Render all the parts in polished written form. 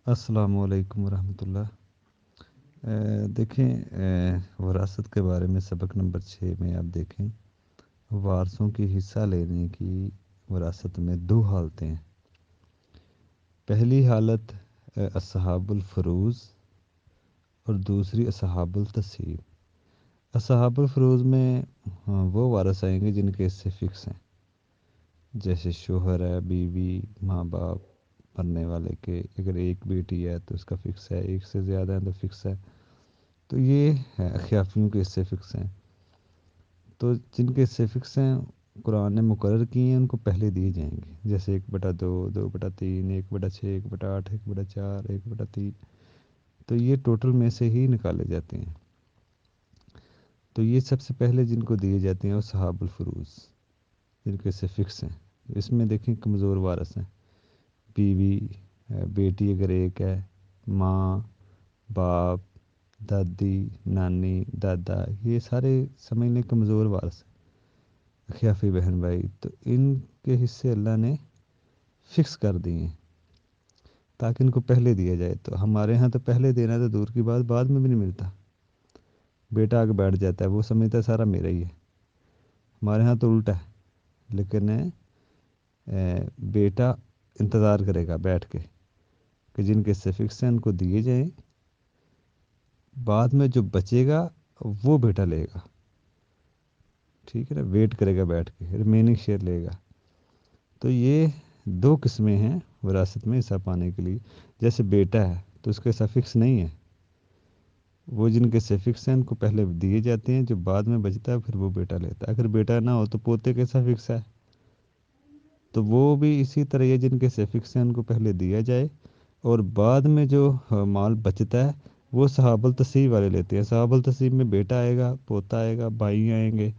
السلام علیکم ورحمۃ اللہ۔ دیکھیں، وراثت کے بارے میں سبق نمبر 6 میں آپ دیکھیں، وارثوں کی حصہ لینے کی وراثت میں دو حالتیں ہیں۔ پہلی حالت اصحاب الفروض اور دوسری اصحاب التصیب۔ اصحاب الفروض میں وہ وارث آئیں گے جن کے حصے فکس ہیں، جیسے شوہر ہے، بیوی، ماں باپ، مرنے والے کے اگر ایک بیٹی ہے تو اس کا فکس ہے، ایک سے زیادہ ہے تو فکس ہے۔ تو یہ خیافیوں کے حصے فکس ہیں۔ تو جن کے حصے فکس ہیں قرآن نے مقرر کیے ہیں، ان کو پہلے دیے جائیں گے، جیسے 1/2، 2/3، 1/6، 1/8، 1/4، 1/3۔ تو یہ ٹوٹل میں سے ہی نکالے جاتے ہیں۔ تو یہ سب سے پہلے جن کو دیے جاتے ہیں وہ صحاب الفروض، جن کے حصے فکس ہیں۔ اس میں دیکھیں کمزور وارث ہیں، بیوی، بیٹی اگر ایک ہے، ماں، باپ، دادی، نانی، دادا، یہ سارے سمجھ لیں کمزور وارث ہیں، خیافی بہن بھائی۔ تو ان کے حصے اللہ نے فکس کر دیے ہیں تاکہ ان کو پہلے دیا جائے۔ تو ہمارے ہاں تو پہلے دینا تو دور کی بات، بعد میں بھی نہیں ملتا۔ بیٹا آگے بیٹھ جاتا ہے، وہ سمجھتا ہے سارا میرا ہی ہے۔ ہمارے ہاں تو الٹا ہے، لیکن بیٹا انتظار کرے گا بیٹھ کے کہ جن کے حصے فکس ہیں ان کو دیے جائیں، بعد میں جو بچے گا وہ بیٹا لے گا، ٹھیک ہے نا، ویٹ کرے گا بیٹھ کے، ریمیننگ شیئر لے گا۔ تو یہ دو قسمیں ہیں وراثت میں حصہ پانے کے لیے۔ جیسے بیٹا ہے تو اس کے حصہ فکس نہیں ہے، وہ جن کے حصے فکس ہیں ان کو پہلے دیے جاتے ہیں، جو بعد میں بچتا ہے پھر وہ بیٹا لیتا ہے۔ اگر بیٹا نہ ہو تو پوتے کے حصہ فکس ہے، تو وہ بھی اسی طرح یہ جن کے حصے فکس ہیں ان کو پہلے دیا جائے، اور بعد میں جو مال بچتا ہے وہ صحاب التصیب والے لیتے ہیں۔ صحاب التصیب میں بیٹا آئے گا، پوتا آئے گا، بھائی آئیں گے،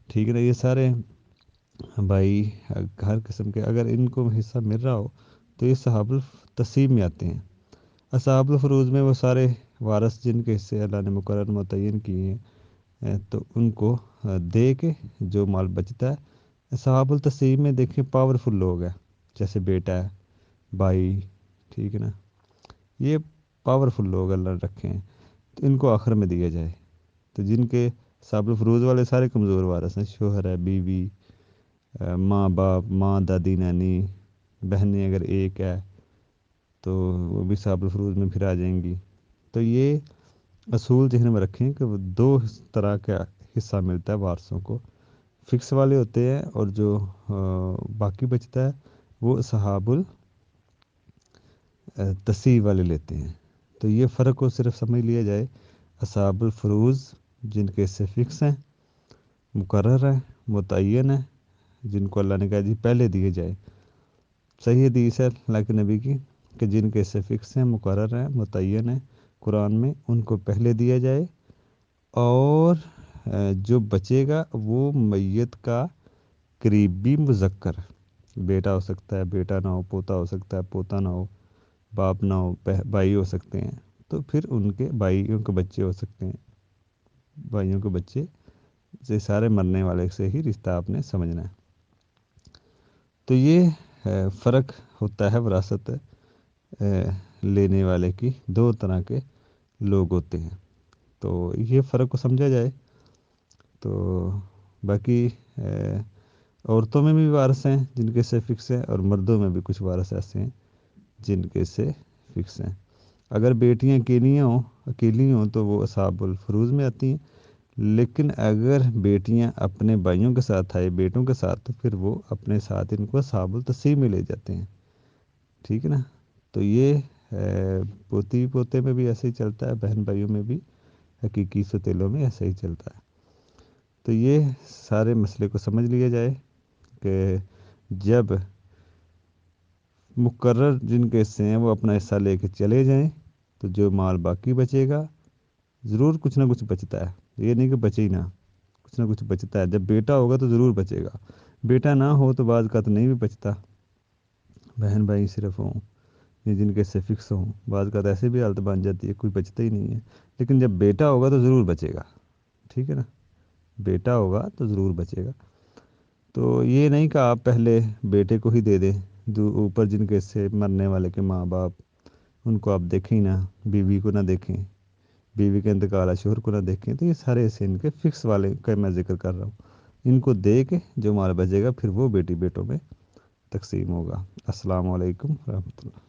ٹھیک ہے نا، یہ سارے بھائی ہر قسم کے اگر ان کو حصہ مل رہا ہو تو یہ صحاب التصیب میں آتے ہیں۔ اصحاب الفروض میں وہ سارے وارث جن کے حصے اللہ نے مقرر متعین کیے ہیں تو ان کو دے کے جو مال بچتا ہے۔ اصحاب التصیب میں دیکھیں پاورفل لوگ ہیں، جیسے بیٹا ہے، بھائی، ٹھیک ہے نا، یہ پاورفل لوگ اللہ نے رکھے ہیں، تو ان کو آخر میں دیا جائے۔ تو جن کے اصحاب الفروض والے سارے کمزور وارث ہیں، شوہر ہے، بیوی، ماں باپ، ماں، دادی، نانی، بہنیں اگر ایک ہے تو وہ بھی صحاب الفروض میں پھر آ جائیں گی۔ تو یہ اصول ذہن میں رکھیں کہ وہ دو طرح کا حصہ ملتا ہے وارثوں کو، فکس والے ہوتے ہیں اور جو باقی بچتا ہے وہ صحاب التصیب والے لیتے ہیں۔ تو یہ فرق کو صرف سمجھ لیا جائے، اصحاب الفروض جن کے حصے فکس ہیں، مقرر ہیں، متعین ہیں، جن کو اللہ نے کہا جی پہلے دیے جائے۔ صحیح حدیث ہے اللہ کے نبی کی کہ جن کے حصے فکس ہیں، مقرر ہیں، متعین ہیں قرآن میں، ان کو پہلے دیا جائے، اور جو بچے گا وہ میت کا قریبی مذکر، بیٹا ہو سکتا ہے، بیٹا نہ ہو، پوتا ہو سکتا ہے، پوتا نہ ہو، باپ نہ ہو، بھائی ہو سکتے ہیں، تو پھر ان کے بھائیوں کے بچے ہو سکتے ہیں، بھائیوں کے بچے سے سارے مرنے والے سے ہی رشتہ آپ نے سمجھنا ہے۔ تو یہ فرق ہوتا ہے وراثت لینے والے کی، دو طرح کے لوگ ہوتے ہیں۔ تو یہ فرق کو سمجھا جائے تو باقی عورتوں میں بھی وارث ہیں جن کے حصے فکس ہیں، اور مردوں میں بھی کچھ وارث ایسے ہیں جن کے حصے فکس ہیں۔ اگر بیٹیاں اکیلی ہوں تو وہ اصحاب الفروض میں آتی ہیں، لیکن اگر بیٹیاں اپنے بھائیوں کے ساتھ آئے، بیٹوں کے ساتھ، تو پھر وہ اپنے ساتھ ان کو اصحاب التصیب میں لے جاتے ہیں، ٹھیک ہے نا۔ تو یہ پوتی پوتے میں بھی ایسے ہی چلتا ہے، بہن بھائیوں میں بھی، حقیقی ستیلوں میں ایسا ہی چلتا ہے۔ تو یہ سارے مسئلے کو سمجھ لیا جائے کہ جب مقرر جن کے حصے ہیں وہ اپنا حصہ لے کے چلے جائیں تو جو مال باقی بچے گا، ضرور کچھ نہ کچھ بچتا ہے، یہ نہیں کہ بچے ہی نہ، کچھ نہ کچھ بچتا ہے۔ جب بیٹا ہوگا تو ضرور بچے گا، بیٹا نہ ہو تو بعض کا تو نہیں بھی بچتا، بہن بھائی صرف ہوں یا جن کے حصے فکس ہوں، بعض کا تو ایسے بھی حالت بن جاتی ہے کوئی بچتا ہی نہیں ہے۔ لیکن جب بیٹا ہوگا تو ضرور بچے گا، ٹھیک ہے نا، بیٹا ہوگا تو ضرور بچے گا۔ تو یہ نہیں کہ آپ پہلے بیٹے کو ہی دے دیں، اوپر جن کے حصے مرنے والے کے ماں باپ ان کو آپ دیکھیں نہ، بیوی کو نہ دیکھیں، بیوی کا انتقال ہے شوہر کو نہ دیکھیں، تو یہ سارے ایسے ان کے فکس والے کا میں ذکر کر رہا ہوں. ان کو دے کے جو مال بچے گا پھر وہ بیٹی بیٹوں میں تقسیم ہوگا. السلام علیکم ورحمۃ اللہ.